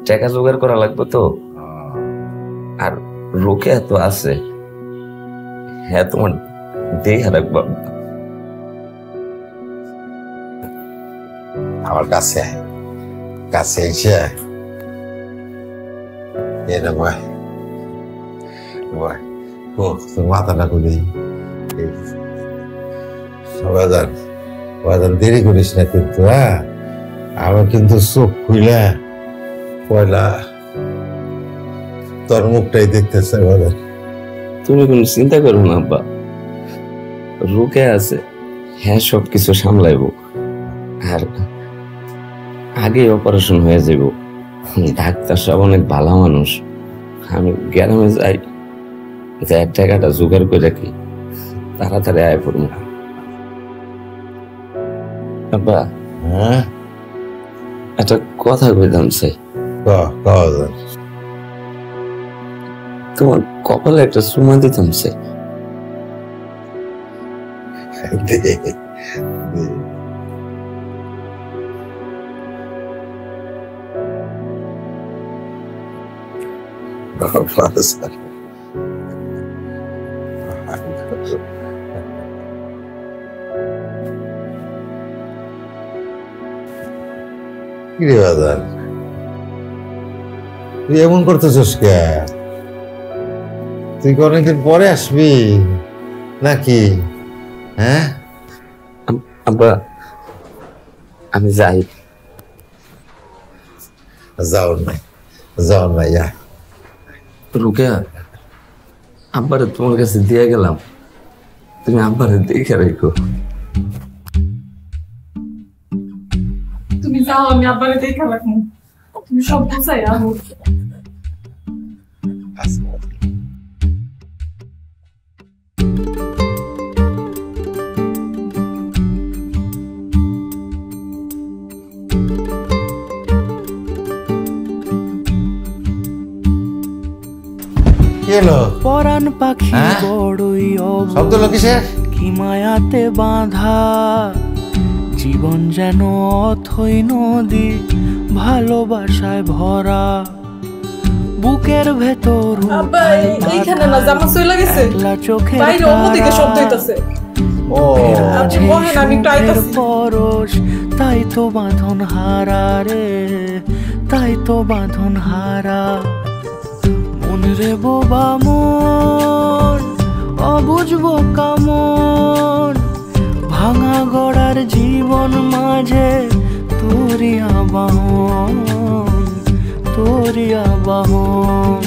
টাকা জোগাড় করা লাগবে তো, আর রোকে এত আছে। হ্যাঁ, তোমার দেখা রাখবা। আমার কাছে কাছে এসে এনে ভাই ভাই, ও তোর মাথাটা খুলি। বাজার দেরি করিস না কিন্তু। হ্যাঁ, আমি কিন্তু চোখ খুইলা পয়লা তোর মুখটাই দেখতে চাই। বাজার তুমি কোনো চিন্তা করো না আব্বা, রোকে আছে, হ্যাঁ সবকিছু সামলাইব। আর আগে অপারেশন হয়ে যাব। ডাক্তার সব অনেক ভালো মানুষ। আমি গ্রামে যাই, যাই টাকাটা জোগাড় করে রাখি, তাড়াতাড়ি আয় পড়বো। আব্বা হ্যাঁ, একটা কথা কইতাম চাই। তোমার কপালে একটা চুমা দিতাম চাই। কিরে বাজার, তুই এমন করতেছিস কে? তুই কি অনেকদিন পরে আসবি নাকি? হ্যাঁ, আব্বা আমি যাই। যাও নাই, যাও নাই, যা। রুকেয়া, আব্বারে তোমার কাছে দিয়ে গেলাম, তুমি আব্বারে দেখে রাখো। তুমি যাও, আমি আব্বারে দেখা রাখবো। তুমি সব বুঝাই আনো। পরাণ পাখি বড়ই শব্দ কিসের? কি মায়াতে বাঁধা, জীবন যেন অথই নদী ভালোবাসায় ভরা, বুকের ভেতর আব্বা এইখানে না, জামা চলে গেছে চোখে বাইরে অন্যদিকে শব্দ হইতাছে। আপনি বলেন, আমি একটু আইতাছি। পরশ তাই তো বাঁধন হারা রে, তাই তো বাঁধন হারা। মন রে বোবা মন, অবুঝবো কামন, ভাঙা গড়ার জীবন মাঝে তোরি আবাহন, তোরি আবাহন।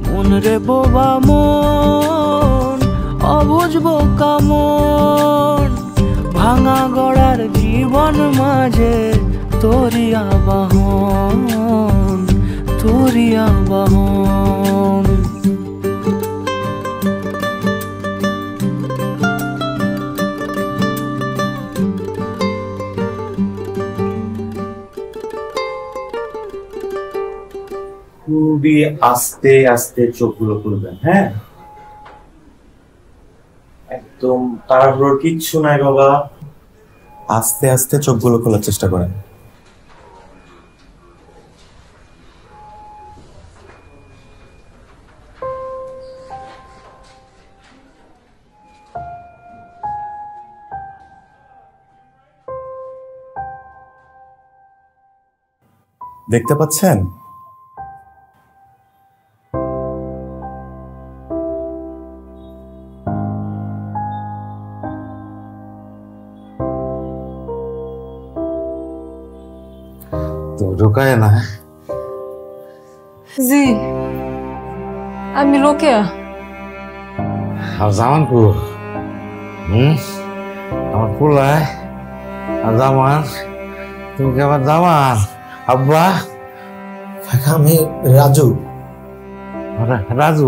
মন রে বোবা মন, অবুঝবো কামন, ভাঙা গড়ার জীবন মাঝে তোরি আবাহন, তোরি আবাহন। খুবই আস্তে আস্তে চোখগুলো খুলবেন, হ্যাঁ? একদম তাড়াহুড়োর কিচ্ছু নাই বাবা, আস্তে আস্তে চোখগুলো খোলার চেষ্টা করেন। দেখতে পাচ্ছেন? তো ঢোকায় না। জি, আমি রোকেয়া। আর জামান কু? আমার পোলায় আর জামান, তুমি কি আমার জামান? আব্বা আমি রাজু। রাজু,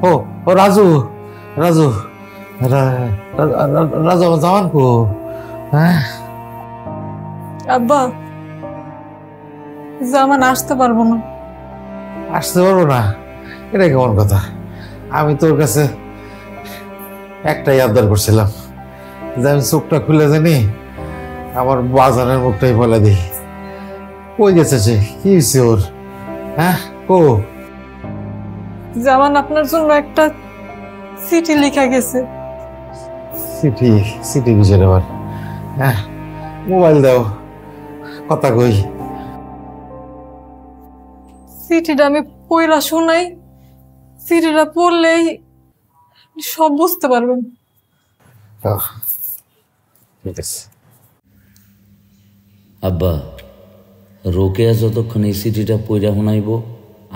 ও রাজু, রাজু, রাজু আমার জামান কু? হ্যাঁ আব্বা, জামান আসতে পারবো না। আসতে পারবো না? এটা কেমন কথা? আমি তোর কাছে একটাই আবদার করছিলাম যে আমি চোখটা খুলে জানি আমার বাজারের মুখটাই বলে দিই। কই গেছে সে? কি হয়েছে ওর? হ্যাঁ ও জামান আপনার জন্য একটা চিঠি লেখা গেছে। চিঠি? চিঠি কিসের আবার? হ্যাঁ মোবাইল দাও, কথা কই। চিঠিটা আমি পড়া শোনাই, চিঠিটা পড়লেই সব বুঝতে পারবেন। ঠিক আছে। আব্বা, রোকেয়া যতক্ষণ এই চিঠিটা পইরা শোনাইব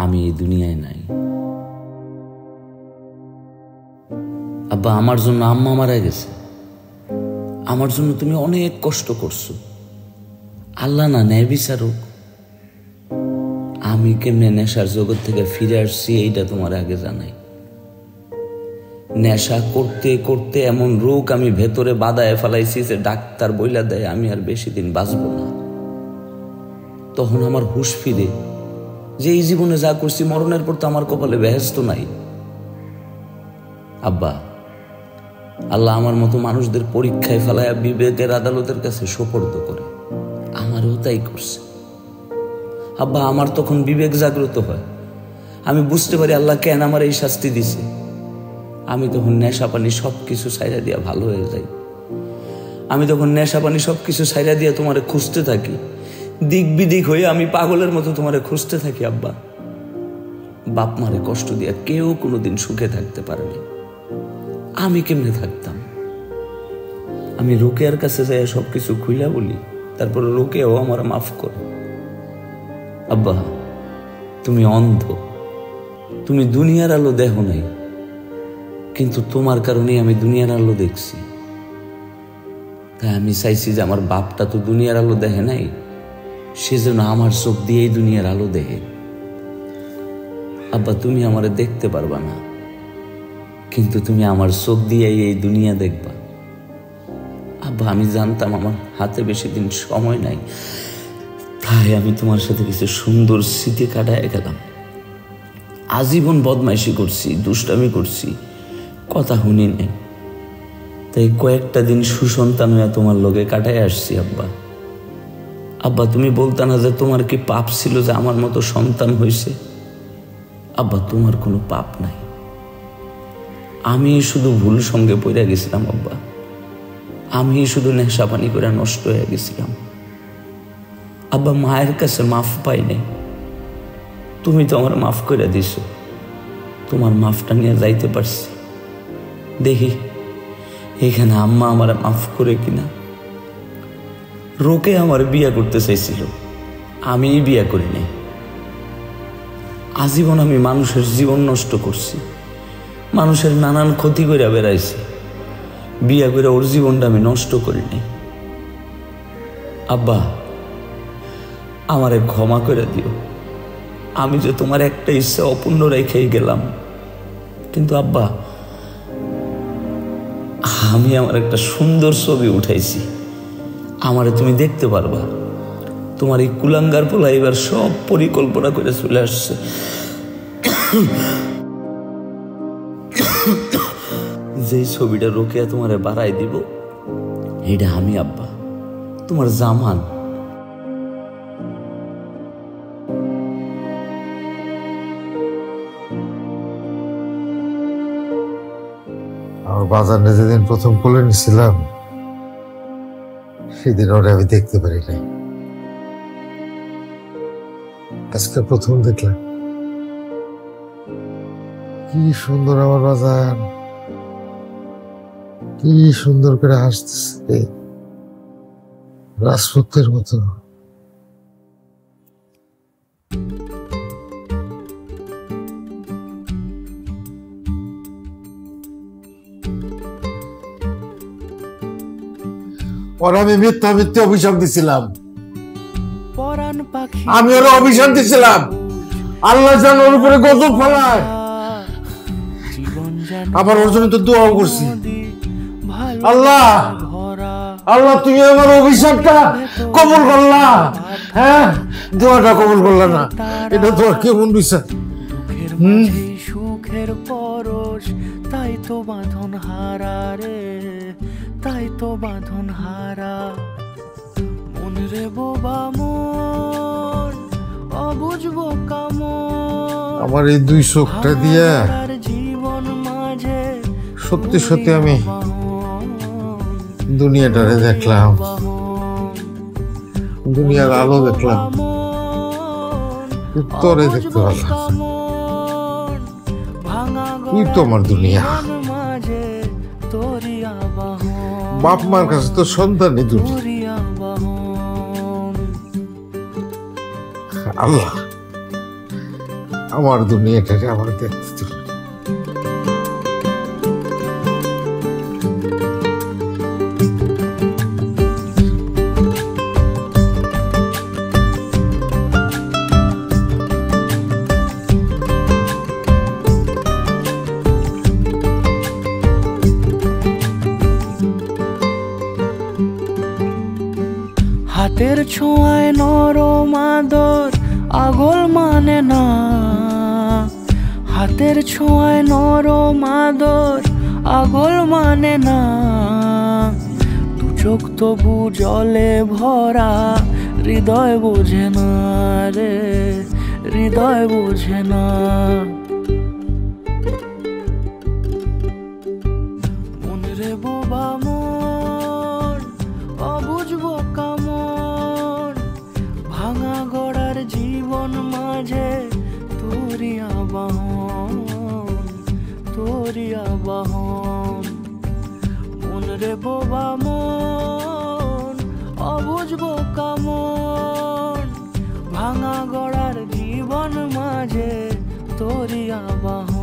আমি এই দুনিয়ায় নাই। আব্বা, আমার জন্য আম্মা মারা গেছে, আমার জন্য তুমি অনেক কষ্ট করছো। আল্লাহ না ন্যায় বিচারক। আমি কেমনে নেশার জগৎ থেকে ফিরে আসছি এইটা তোমার আগে জানাই। নেশা করতে করতে এমন রোগ আমি ভেতরে বাধায় ফেলাইছি যে ডাক্তার বইলা দেয় আমি আর বেশি দিন বাঁচব না। তখন আমার হুঁশ ফিরে যে এই জীবনে যা করছি মরণের পর তো আমার কপালে বেহেশত নাই। আব্বা, আল্লাহ আমার মতো মানুষদের পরীক্ষায় ফেলায় বিবেকের আদালতের কাছে সোপর্দ করে, আমারও তাই করছে। আব্বা, আমার তখন বিবেক জাগ্রত হয়, আমি বুঝতে পারি আল্লাহ কেন আমার এই শাস্তি দিছে। আমি তখন নেশা পানি সবকিছু ছাইরা দিয়া ভালো হয়ে যাই। আমি তখন নেশা পানি সবকিছু ছাইরা দিয়া তোমারে খুঁজতে থাকি, দিক বিদিক হয়ে আমি পাগলের মতো তোমারে খুঁজতে থাকি। আব্বা, বাপ মারে কষ্ট দিয়া কেউ কোনোদিন সুখে থাকতে পারেনি, আমি কেমনে থাকতাম? আমি রোকেয়ার কাছে যাই সবকিছু খুইলা বলি, তারপর রোকেয়াও আমার মাফ করে। আব্বা, তুমি অন্ধ, তুমি দুনিয়ার আলো দেখো নাই, কিন্তু তোমার কারণেই আমি দুনিয়ার আলো দেখছি। তাই আমি চাইছি যে আমার বাপটা তো দুনিয়ার আলো দেখে নাই, সেজন্য আমার চোখ দিয়েই দুনিয়ার আলো দেখে। আব্বা তুমি আমারে দেখতে পারবা না, কিন্তু তুমি আমার চোখ দিয়েই এই দুনিয়া দেখবা। আব্বা আমি জানতাম আমার হাতে বেশি দিন সময় নাই, তাই আমি তোমার সাথে কিছু সুন্দর স্মৃতি কাটায় গেলাম। আজীবন বদমাইশি করছি, দুষ্টামি করছি, কথা শুনি নাই। তাই কয়েকটা দিন সুসন্তান হয়ে তোমার লগে কাটায় আসছি। আব্বা আব্বা তুমি বলতা না যে তোমার কি পাপ ছিল যে আমার মতো সন্তান হয়েছে? আব্বা তোমার কোনো পাপ নাই, আমি শুধু ভুল সঙ্গে পড়ে গেছিলাম। আব্বা আমি শুধু নেশা পানি করে নষ্ট হয়ে গেছিলাম। আব্বা মায়ের কাছে মাফ পাই নাই, তুমি তো আমার মাফ করে দিছো। তোমার মাফটা নিয়ে যাইতে পারছি, দেখি এখানে আম্মা আমার মাফ করে কিনা। রোকে আমার বিয়ে করতে চাইছিল, আমি বিয়ে করি নাই। আজীবন আমি মানুষের জীবন নষ্ট করছি, মানুষের নানান ক্ষতি করে বেড়াইছি। বিয়ে করে ওর জীবনটা আমি নষ্ট করি নাই। আব্বা আমারে ক্ষমা করে দিও, আমি যে তোমার একটা ইচ্ছা অপূর্ণ রেখেই গেলাম। কিন্তু আব্বা আমি আমার একটা সুন্দর ছবি উঠাইছি, আমারে তুমি দেখতে পারবা। তোমার এই কুলাঙ্গার পোলা এবার সব পরিকল্পনা করে চলে আসছে। যেই ছবিটা রোকেয়া তোমারে বাড়াই দিব, এটা আমি আব্বা তোমার জামান। আমার বাজারে যেদিন প্রথম কোলে নিছিলাম, সেদিন ওরা আমি দেখতে পারি নাই। আজকে প্রথম দেখলাম, কি সুন্দর আমার বাজার, কি সুন্দর করে হাসতেছে, রাজপুতের মতো। ওরা আমি মিথ্যা মিথ্যা অভিশাপ দিছিলাম, আমি ওরা অভিশাপ দিছিলাম আল্লাহ যেন ওর উপরে গজব ফেলায়। আবার ওর জন্য তো দোয়াও করছি, আল্লাহ আল্লাহ তুমি আমার অভিশাপটা কবুল করলা। হ্যাঁ দোয়াটা কবুল করলা না, এটা তো কেমন বিচার। সুখের পরশ তাই তো বাঁধন হারা রে, তাই তো বাঁধন হারা। মন রে বোবা মন, অবুঝবো কামন। আমার এই দুই চোখটা দিয়া জীবন মাঝে সত্যি সত্যি আমি দুনিয়াটারে দেখলাম, দুনিয়ার আলো দেখলাম, তোরে দেখতে পারলাম। তুই তো আমার দুনিয়া, বাপ মার কাছে তো সন্তানই দুনিয়া। আল্লাহ আমার দুনিয়াটাকে আমার দেখতে দিল। হাতের ছোঁয়ায় নরম আদর আগল মানে না, হাতের ছোঁয়ায় নরম আদর আগল মানে না। দু চোখ তবু জলে ভরা, হৃদয় বোঝে না রে, হৃদয় বোঝে না। মন রে বোবা মন, অবুঝবো কামন। ভাঙা গড়ার জীবন মাঝে তোরিয়া বাহন, তোরিয়া বাহন। মন রে বোবা মন, অবুঝবো কামন। ভাঙা গড়ার জীবন মাঝে তোরিয়া বাহন।